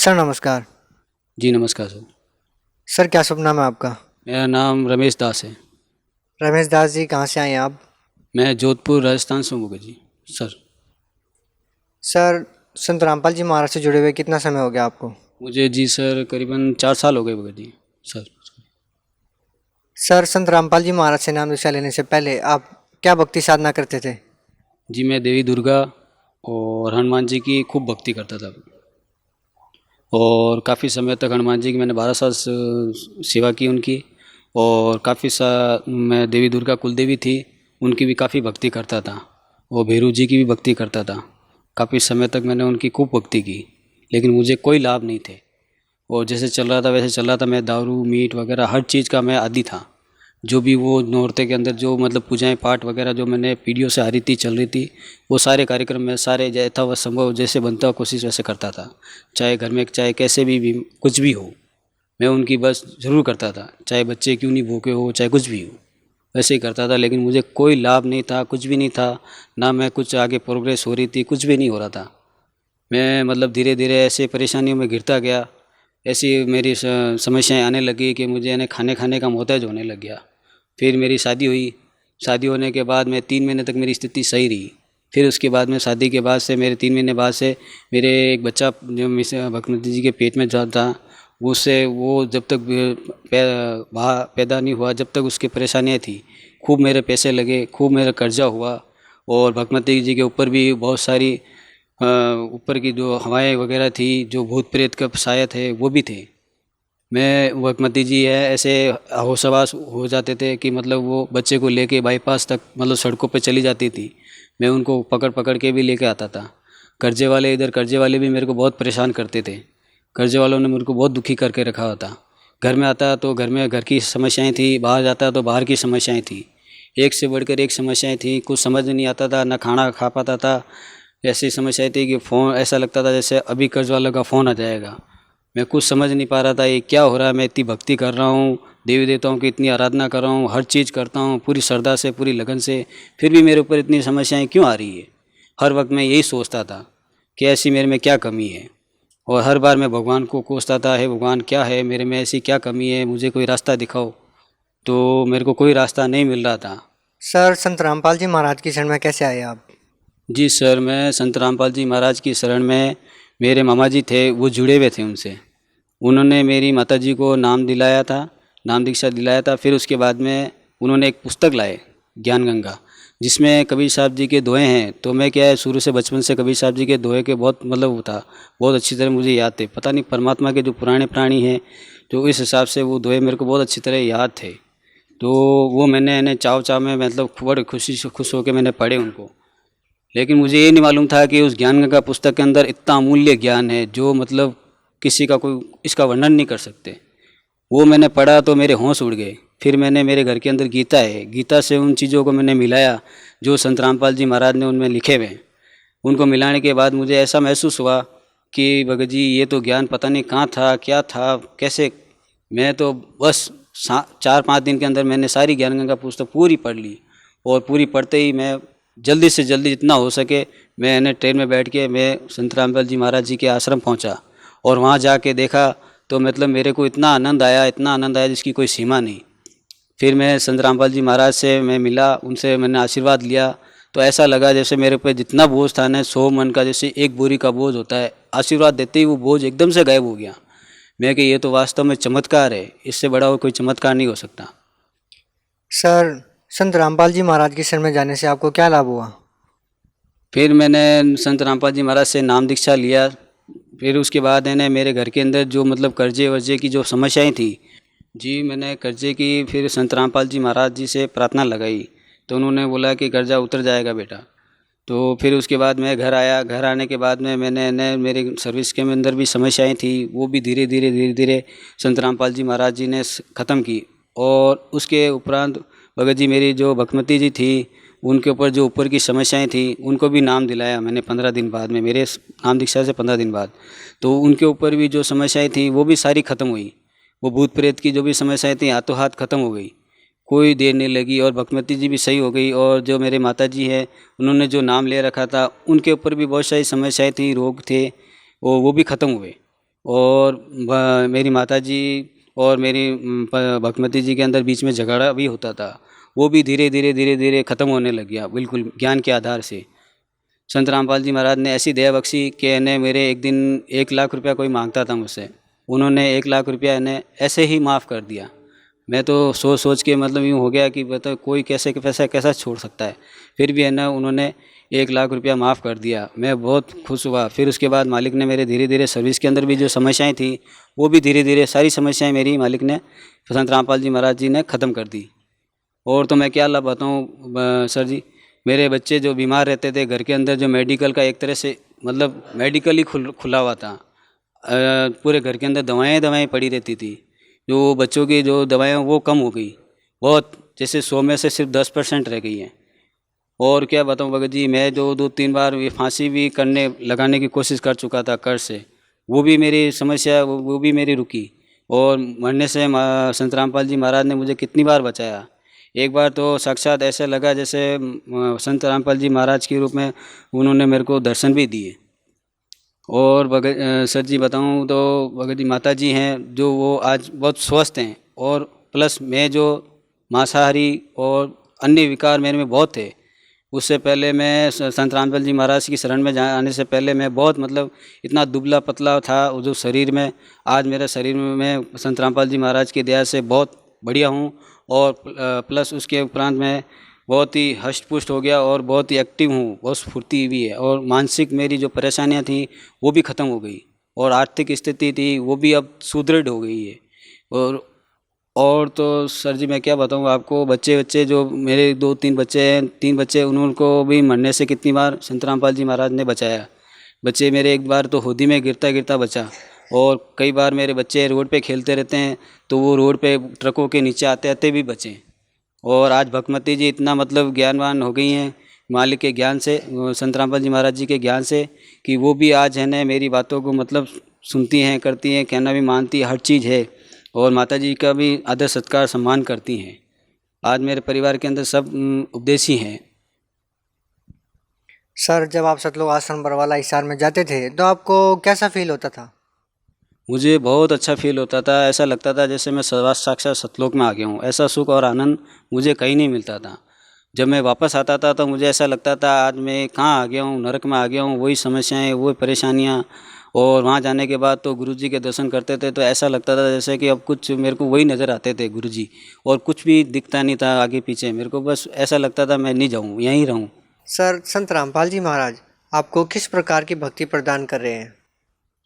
Sir नमस्कार। जी नमस्कार sir. Sir क्या शुभ नाम है आपका? मेरा नाम रमेश दास है। रमेश दास जी, कहाँ से आए हैं आप? मैं जोधपुर राजस्थान से हूँ जी सर। सर, संत रामपाल जी महाराज से जुड़े हुए कितना समय हो गया आपको? मुझे जी सर करीबन 4 साल हो गए भगत जी सर। सर, संत रामपाल जी महाराज से नाम दीक्षा लेने से पहले आप क्या भक्ति साधना करते थे? जी मैं देवी दुर्गा और हनुमान जी की खूब भक्ति करता था। और काफ़ी समय तक हनुमान जी की मैंने 12 साल सेवा की उनकी। और काफ़ी सा मैं देवी दुर्गा कुलदेवी थी, उनकी भी काफ़ी भक्ति करता था। और भैरू जी की भी भक्ति करता था। काफ़ी समय तक मैंने उनकी खूब भक्ति की, लेकिन मुझे कोई लाभ नहीं थे। और जैसे चल रहा था वैसे चल रहा था। मैं दारू मीट वगैरह हर चीज़ का मैं आदी था। जो भी वो नौरते के अंदर जो मतलब पूजाएं पाठ वगैरह जो मैंने पीढ़ियों से आ रही थी चल रही थी, वो सारे कार्यक्रम में सारे यथावत संभव जैसे बनता कोशिश वैसे करता था। चाहे घर में चाहे कैसे भी कुछ भी हो, मैं उनकी बस ज़रूर करता था। चाहे बच्चे क्यों नहीं भूखे हो, चाहे कुछ भी हो, वैसे ही करता था। लेकिन मुझे कोई लाभ नहीं था, कुछ भी नहीं था। ना मैं कुछ आगे प्रोग्रेस हो रही थी, कुछ भी नहीं हो रहा था। मैं मतलब धीरे धीरे ऐसे परेशानियों में घिरता गया। ऐसी मेरी समस्याएं आने लगी कि मुझे यानी खाने खाने का मोहताज होने लग गया। फिर मेरी शादी हुई। शादी होने के बाद मैं 3 महीने तक मेरी स्थिति सही रही। फिर उसके बाद में शादी के बाद से मेरे 3 महीने बाद से मेरे एक बच्चा जो मिस भगवती जी के पेट में जा था, उससे वो जब तक पैदा नहीं हुआ, जब तक उसकी परेशानियाँ थी, खूब मेरे पैसे लगे, खूब मेरा कर्जा हुआ। और भगवती जी के ऊपर भी बहुत सारी ऊपर की जो हवाएं वगैरह थी, जो भूत प्रेत का साया थे, वो भी थे। मैं भगवती जी है ऐसे होशवास हो जाते थे कि मतलब वो बच्चे को लेके बाईपास तक मतलब सड़कों पे चली जाती थी। मैं उनको पकड़ पकड़ के भी लेके आता था। कर्जे वाले इधर कर्जे वाले भी मेरे को बहुत परेशान करते थे। कर्जे वालों ने मेरे को बहुत दुखी करके रखा हुआ था। घर में आता तो घर में घर की समस्याएं थी, बाहर जाता तो बाहर की समस्याएं थी। एक से बढ़कर एक समस्याएं थी, कुछ समझ नहीं आता था, ना खाना खा पाता था। ऐसी समस्याएं थी कि फ़ोन ऐसा लगता था जैसे अभी कर्ज वालों का फ़ोन आ जाएगा। मैं कुछ समझ नहीं पा रहा था ये क्या हो रहा है। मैं इतनी भक्ति कर रहा हूँ, देवी देवताओं की इतनी आराधना कर रहा हूँ, हर चीज़ करता हूँ पूरी श्रद्धा से, पूरी लगन से, फिर भी मेरे ऊपर इतनी समस्याएं क्यों आ रही है। हर वक्त मैं यही सोचता था कि ऐसी मेरे में क्या कमी है। और हर बार मैं भगवान को कोसता था, हे भगवान क्या है मेरे में ऐसी क्या कमी है, मुझे कोई रास्ता दिखाओ। तो मेरे को कोई रास्ता नहीं मिल रहा था। सर, संत रामपाल जी महाराज की शरण में कैसे आए आप? जी सर, मैं संत रामपाल जी महाराज की शरण में, मेरे मामा जी थे वो जुड़े हुए थे उनसे। उन्होंने मेरी माता जी को नाम दिलाया था, नाम दीक्षा दिलाया था। फिर उसके बाद में उन्होंने एक पुस्तक लाए, ज्ञान गंगा, जिसमें कबीर साहब जी के दोहे हैं। तो मैं क्या है शुरू से बचपन से कबीर साहब जी के दोहे के बहुत मतलब वो था, बहुत अच्छी तरह मुझे याद थे। पता नहीं परमात्मा के जो पुराने प्राणी हैं, जो इस हिसाब से वो दोहे मेरे को बहुत अच्छी तरह याद थे। तो वो मैंने इन्हें चाव चाव में मतलब बड़ी खुशी से खुश होकर मैंने पढ़े उनको। लेकिन मुझे ये नहीं मालूम था कि उस ज्ञान गंगा पुस्तक के अंदर इतना अमूल्य ज्ञान है जो मतलब किसी का कोई इसका वर्णन नहीं कर सकते। वो मैंने पढ़ा तो मेरे होश उड़ गए। फिर मैंने मेरे घर के अंदर गीता है, गीता से उन चीज़ों को मैंने मिलाया जो संत रामपाल जी महाराज ने उनमें लिखे हुए हैं। उनको मिलाने के बाद मुझे ऐसा महसूस हुआ कि भगत जी ये तो ज्ञान पता नहीं कहाँ था, क्या था, कैसे। मैं तो बस 4-5 दिन के अंदर मैंने सारी ज्ञान गंगा पुस्तक पूरी पढ़ ली। और पूरी पढ़ते ही मैं जल्दी से जल्दी जितना हो सके मैंने ट्रेन में बैठ के मैं संत रामपाल जी महाराज जी के आश्रम पहुंचा। और वहां जाके देखा तो मतलब मेरे को इतना आनंद आया, इतना आनंद आया जिसकी कोई सीमा नहीं। फिर मैं संत रामपाल जी महाराज से मैं मिला, उनसे मैंने आशीर्वाद लिया। तो ऐसा लगा जैसे मेरे पे जितना बोझ था ना 100 मन का, जैसे एक बोरी का बोझ होता है, आशीर्वाद देते ही वो बोझ एकदम से गायब हो गया। मैं कि ये तो वास्तव में चमत्कार है, इससे बड़ा और कोई चमत्कार नहीं हो सकता। सर, संत रामपाल जी महाराज की शरण में जाने से आपको क्या लाभ हुआ? फिर मैंने संत रामपाल जी महाराज से नाम दीक्षा लिया। फिर उसके बाद है ना मेरे घर के अंदर जो मतलब कर्जे वर्जे की जो समस्याएं थी, जी मैंने कर्जे की फिर संत रामपाल जी महाराज जी से प्रार्थना लगाई। तो उन्होंने बोला कि कर्जा उतर जाएगा बेटा। तो फिर उसके बाद मैं घर आया। घर आने के बाद में मैंने न मेरे सर्विस के अंदर भी समस्याएं थी, वो भी धीरे धीरे धीरे धीरे संत रामपाल जी महाराज जी ने ख़त्म की। और उसके उपरांत भगत जी मेरी जो भगवती जी थी, उनके ऊपर जो ऊपर की समस्याएं थी उनको भी नाम दिलाया मैंने 15 दिन बाद में, मेरे नाम दीक्षा से 15 दिन बाद। तो उनके ऊपर भी जो समस्याएं थी वो भी सारी ख़त्म हुई। वो भूत प्रेत की जो भी समस्याएं थी हाथों हाथ ख़त्म हो गई, कोई देर नहीं लगी। और भगवती जी भी सही हो गई। और जो मेरे माता जी है, उन्होंने जो नाम ले रखा था उनके ऊपर भी बहुत सारी समस्याएं थी, रोग थे, वो भी ख़त्म हुए। और मेरी माताजी और मेरी भक्तमती जी के अंदर बीच में झगड़ा भी होता था, वो भी धीरे धीरे ख़त्म होने लग गया, बिल्कुल ज्ञान के आधार से। संत रामपाल जी महाराज ने ऐसी दया बख्शी कि इन्हें मेरे एक दिन 1 लाख रुपया कोई मांगता था मुझसे, उन्होंने 1 लाख रुपया इन्हें ऐसे ही माफ़ कर दिया। मैं तो सोच सोच के मतलब यूँ हो गया कि बताओ कोई कैसे पैसा कैसा छोड़ सकता है। फिर भी है ना, उन्होंने 1 लाख रुपया माफ़ कर दिया। मैं बहुत खुश हुआ। फिर उसके बाद मालिक ने मेरे धीरे धीरे सर्विस के अंदर भी जो समस्याएं थी, वो भी धीरे धीरे सारी समस्याएं मेरी मालिक ने, संत रामपाल जी महाराज जी ने ख़त्म कर दी। और तो मैं क्या लाभ बताऊँ सर जी, मेरे बच्चे जो बीमार रहते थे, घर के अंदर जो मेडिकल का एक तरह से मतलब मेडिकल ही खुला हुआ था। पूरे घर के अंदर दवाएं पड़ी रहती थी। जो बच्चों की जो दवाएं वो कम हो गई बहुत, जैसे 100 में से सिर्फ 10% रह गई हैं। और क्या बताऊं भगत जी, मैं जो 2-3 बार ये फांसी भी लगाने की कोशिश कर चुका था कर्ज से, वो भी मेरी समस्या वो भी मेरी रुकी। और मरने से संत रामपाल जी महाराज ने मुझे कितनी बार बचाया। एक बार तो साक्षात ऐसा लगा जैसे संत रामपाल जी महाराज के रूप में उन्होंने मेरे को दर्शन भी दिए। और भगत सर जी बताऊं तो भगत जी माता जी हैं जो वो आज बहुत स्वस्थ हैं। और प्लस मैं जो मांसाहारी और अन्य विकार मेरे में बहुत थे, उससे पहले मैं संत रामपाल जी महाराज की शरण में आने से पहले मैं बहुत मतलब इतना दुबला पतला था जो शरीर में, आज मेरे शरीर में मैं संत रामपाल जी महाराज की दया से बहुत बढ़िया हूँ। और प्लस उसके उपरांत मैं बहुत ही हष्ट पुष्ट हो गया और बहुत ही एक्टिव हूँ, बहुत स्फूर्ति भी है। और मानसिक मेरी जो परेशानियाँ थी वो भी ख़त्म हो गई, और आर्थिक स्थिति थी वो भी अब सुदृढ़ हो गई है। और तो सर जी मैं क्या बताऊँ आपको, बच्चे जो मेरे 2-3 बच्चे हैं, 3 बच्चे, उनको भी मरने से कितनी बार संत रामपाल जी महाराज ने बचाया। बच्चे मेरे एक बार तो होदी में गिरता गिरता बचा, और कई बार मेरे बच्चे रोड पे खेलते रहते हैं तो वो रोड पे ट्रकों के नीचे आते आते भी बचे। और आज भक्तमती जी इतना मतलब ज्ञानवान हो गई हैं मालिक के ज्ञान से, संत रामपाल जी महाराज जी के ज्ञान से, कि वो भी आज है ना मेरी बातों को मतलब सुनती हैं, करती हैं, कहना भी मानती, हर चीज़ है। और माता जी का भी आदर सत्कार सम्मान करती हैं। आज मेरे परिवार के अंदर सब उपदेशी हैं। सर, जब आप सतलोक आश्रम बरवाला हिसार में जाते थे तो आपको कैसा फील होता था? मुझे बहुत अच्छा फील होता था, ऐसा लगता था जैसे मैं साक्षात सतलोक में आ गया हूँ। ऐसा सुख और आनंद मुझे कहीं नहीं मिलता था। जब मैं वापस आता था तो मुझे ऐसा लगता था आज मैं कहाँ आ गया हूँ, नरक में आ गया हूँ। वही समस्याएं, वही परेशानियाँ। और वहाँ जाने के बाद तो गुरुजी के दर्शन करते थे तो ऐसा लगता था जैसे कि अब कुछ मेरे को वही नज़र आते थे गुरुजी, और कुछ भी दिखता नहीं था आगे पीछे। मेरे को बस ऐसा लगता था मैं नहीं जाऊँ, यहीं रहूँ। सर, संत रामपाल जी महाराज आपको किस प्रकार की भक्ति प्रदान कर रहे हैं?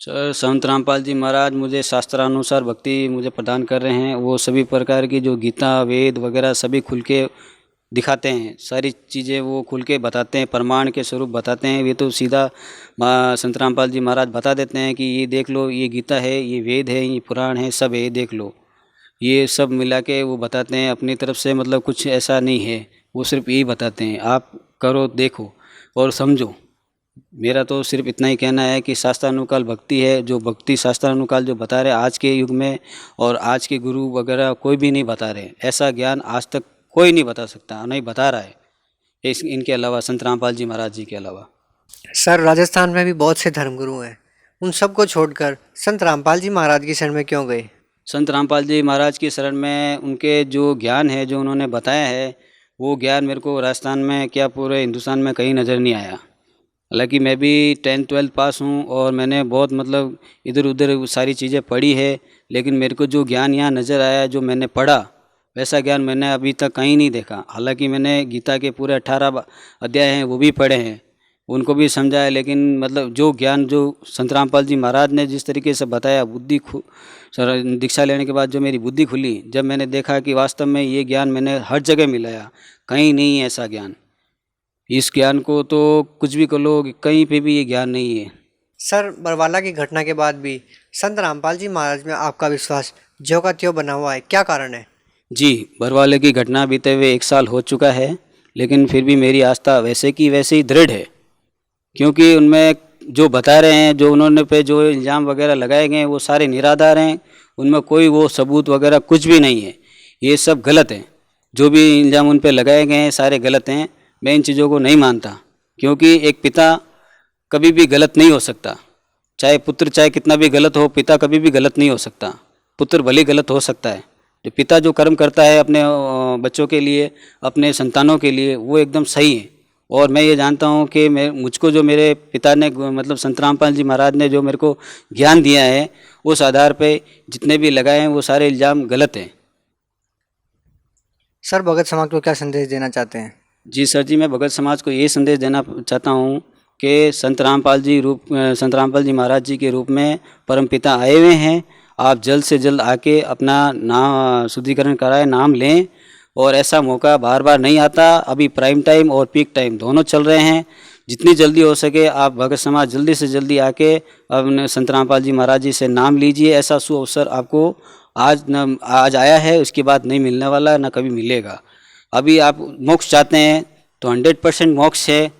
सर, संत रामपाल जी महाराज मुझे शास्त्रानुसार भक्ति मुझे प्रदान कर रहे हैं। वो सभी प्रकार की जो गीता वेद वगैरह सभी खुल के दिखाते हैं, सारी चीज़ें वो खुल के बताते हैं, प्रमाण के स्वरूप बताते हैं। ये तो सीधा संत रामपाल जी महाराज बता देते हैं कि ये देख लो, ये गीता है, ये वेद है, ये पुराण है, सब है, ये देख लो। ये सब मिला के वो बताते हैं अपनी तरफ से, मतलब कुछ ऐसा नहीं है। वो सिर्फ यही बताते हैं, आप करो, देखो और समझो। मेरा तो सिर्फ इतना ही कहना है कि शास्त्रानुकाल भक्ति है, जो भक्ति शास्त्रानुकाल जो बता रहे आज के युग में, और आज के गुरु वगैरह कोई भी नहीं बता रहे। ऐसा ज्ञान आज तक कोई नहीं बता सकता, नहीं बता रहा है इनके अलावा, संत रामपाल जी महाराज जी के अलावा। सर, राजस्थान में भी बहुत से धर्मगुरु हैं, उन सबको छोड़कर संत रामपाल जी महाराज की शरण में क्यों गए? संत रामपाल जी महाराज की शरण में उनके जो ज्ञान है, जो उन्होंने बताया है, वो ज्ञान मेरे को राजस्थान में क्या पूरे हिंदुस्तान में कहीं नज़र नहीं आया। हालांकि मैं भी 10th-12th पास हूँ और मैंने बहुत मतलब इधर उधर सारी चीज़ें पढ़ी है, लेकिन मेरे को जो ज्ञान यहाँ नज़र आया, जो मैंने पढ़ा, वैसा ज्ञान मैंने अभी तक कहीं नहीं देखा। हालांकि मैंने गीता के पूरे 18 अध्याय हैं वो भी पढ़े हैं, उनको भी समझा है, लेकिन मतलब जो ज्ञान जो संत रामपाल जी महाराज ने जिस तरीके से बताया, दीक्षा लेने के बाद जो मेरी बुद्धि खुली, जब मैंने देखा कि वास्तव में ये ज्ञान मैंने हर जगह मिलाया, कहीं नहीं है ऐसा ज्ञान। इस ज्ञान को तो कुछ भी कर लो, कहीं पे भी ये ज्ञान नहीं है। सर, बरवाला की घटना के बाद भी संत रामपाल जी महाराज में आपका विश्वास ज्यों का त्यों बना हुआ है, क्या कारण है? जी, बरवाले की घटना बीते हुए 1 साल हो चुका है, लेकिन फिर भी मेरी आस्था वैसे की वैसे ही दृढ़ है। क्योंकि उनमें जो बता रहे हैं, जो उन्होंने पे जो इल्ज़ाम वगैरह लगाए गए हैं, वो सारे निराधार हैं। उनमें कोई वो सबूत वगैरह कुछ भी नहीं है, ये सब गलत है। जो भी इल्ज़ाम उन पे लगाए गए हैं सारे गलत हैं। मैं इन चीज़ों को नहीं मानता, क्योंकि एक पिता कभी भी गलत नहीं हो सकता, चाहे पुत्र चाहे कितना भी गलत हो, पिता कभी भी गलत नहीं हो सकता। पुत्र भले ही गलत हो सकता है, जो पिता जो कर्म करता है अपने बच्चों के लिए, अपने संतानों के लिए, वो एकदम सही है। और मैं ये जानता हूँ कि मुझको जो मेरे पिता ने मतलब संत रामपाल जी महाराज ने जो मेरे को ज्ञान दिया है, उस आधार पे जितने भी लगाए हैं वो सारे इल्ज़ाम गलत हैं। सर भगत समाज को क्या संदेश देना चाहते हैं? जी सर जी, मैं भगत समाज को ये संदेश देना चाहता हूँ कि संत रामपाल जी महाराज जी के रूप में परमपिता आए हुए हैं। आप जल्द से जल्द आके अपना नाम शुद्धिकरण कराएं, नाम लें। और ऐसा मौका बार बार नहीं आता। अभी प्राइम टाइम और पीक टाइम दोनों चल रहे हैं। जितनी जल्दी हो सके आप भगत समाज जल्दी से जल्दी आके अपने संत रामपाल जी महाराज जी से नाम लीजिए। ऐसा सु अवसर आपको आज आया है, उसके बाद नहीं मिलने वाला, ना कभी मिलेगा। अभी आप मोक्ष चाहते हैं तो 100% मोक्ष है,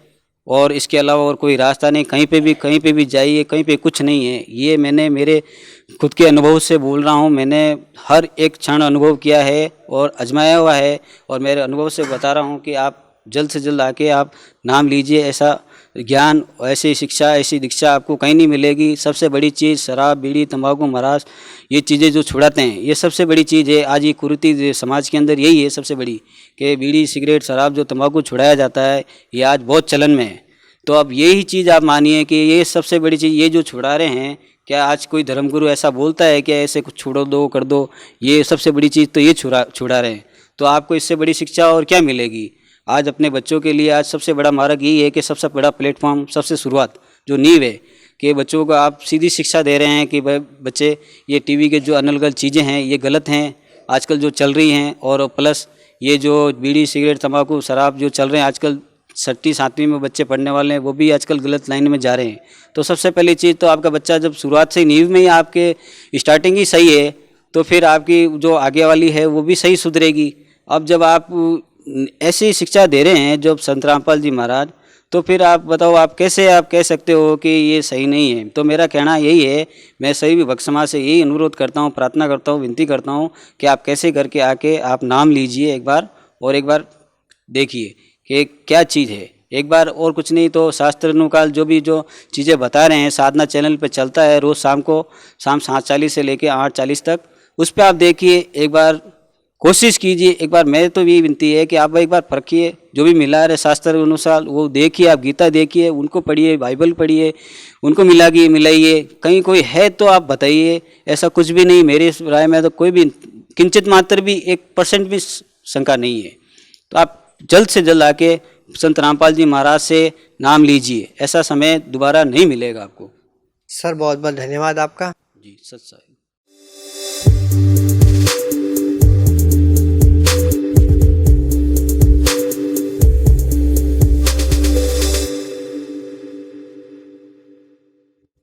और इसके अलावा और कोई रास्ता नहीं। कहीं पे भी जाइए, कहीं पे कुछ नहीं है। ये मैंने मेरे खुद के अनुभव से बोल रहा हूँ। मैंने हर एक क्षण अनुभव किया है और आजमाया हुआ है, और मेरे अनुभव से बता रहा हूँ कि आप जल्द से जल्द आके आप नाम लीजिए। ऐसा ज्ञान, ऐसी शिक्षा, ऐसी दीक्षा आपको कहीं नहीं मिलेगी। सबसे बड़ी चीज़ शराब, बीड़ी, तंबाकू, महाराज, ये चीज़ें जो छुड़ाते हैं, ये सबसे बड़ी चीज़ है। आज ये कुरीति समाज के अंदर यही है सबसे बड़ी, कि बीड़ी, सिगरेट, शराब, जो तंबाकू छुड़ाया जाता है, ये आज बहुत चलन में है। तो अब यही चीज़ आप मानिए कि ये सबसे बड़ी चीज़, ये जो छुड़ा रहे हैं, क्या आज कोई धर्मगुरु ऐसा बोलता है कि ऐसे कुछ छोड़ो दो कर दो? ये सबसे बड़ी चीज़ तो ये छुड़ा रहे हैं। तो आपको इससे बड़ी शिक्षा और क्या मिलेगी? आज अपने बच्चों के लिए आज सबसे बड़ा मार्ग यही है कि सबसे बड़ा प्लेटफॉर्म, सबसे शुरुआत जो नींव है, कि बच्चों को आप सीधी शिक्षा दे रहे हैं कि भाई बच्चे, ये टीवी के जो अनलगल चीज़ें हैं ये गलत हैं आजकल जो चल रही हैं। और प्लस ये जो बीड़ी, सिगरेट, तंबाकू, शराब जो चल रहे हैं आजकल, 6वीं 7वीं में बच्चे पढ़ने वाले हैं, वो भी आजकल गलत लाइन में जा रहे हैं। तो सबसे पहली चीज़ तो आपका बच्चा जब शुरुआत से नींव में ही आपके स्टार्टिंग ही सही है, तो फिर आपकी जो आगे वाली है वो भी सही सुधरेगी। अब जब आप ऐसी शिक्षा दे रहे हैं जब संत रामपाल जी महाराज, तो फिर आप बताओ आप कैसे आप कह सकते हो कि ये सही नहीं है? तो मेरा कहना यही है, मैं सही भी भक्त समाज से यही अनुरोध करता हूँ, प्रार्थना करता हूँ, विनती करता हूँ कि आप कैसे करके आके आप नाम लीजिए एक बार, और एक बार देखिए कि क्या चीज़ है। एक बार, और कुछ नहीं तो शास्त्र अनुकाल जो चीज़ें बता रहे हैं, साधना चैनल पे चलता है रोज़ शाम 7:40 से लेके 8:40 तक, उस पर आप देखिए, एक बार कोशिश कीजिए। एक बार मैं तो ये विनती है कि आप एक बार परखिए, जो भी मिला रहे शास्त्र अनुसार वो देखिए। आप गीता देखिए, उनको पढ़िए, बाइबल पढ़िए, उनको मिलाइए। कहीं कोई है तो आप बताइए। ऐसा कुछ भी नहीं, मेरी राय में तो कोई भी किंचित मात्र भी 1% भी शंका नहीं है। तो आप जल्द से जल्द आके संत रामपाल जी महाराज से नाम लीजिए। ऐसा समय दोबारा नहीं मिलेगा आपको। सर बहुत बहुत धन्यवाद आपका। जी सच है।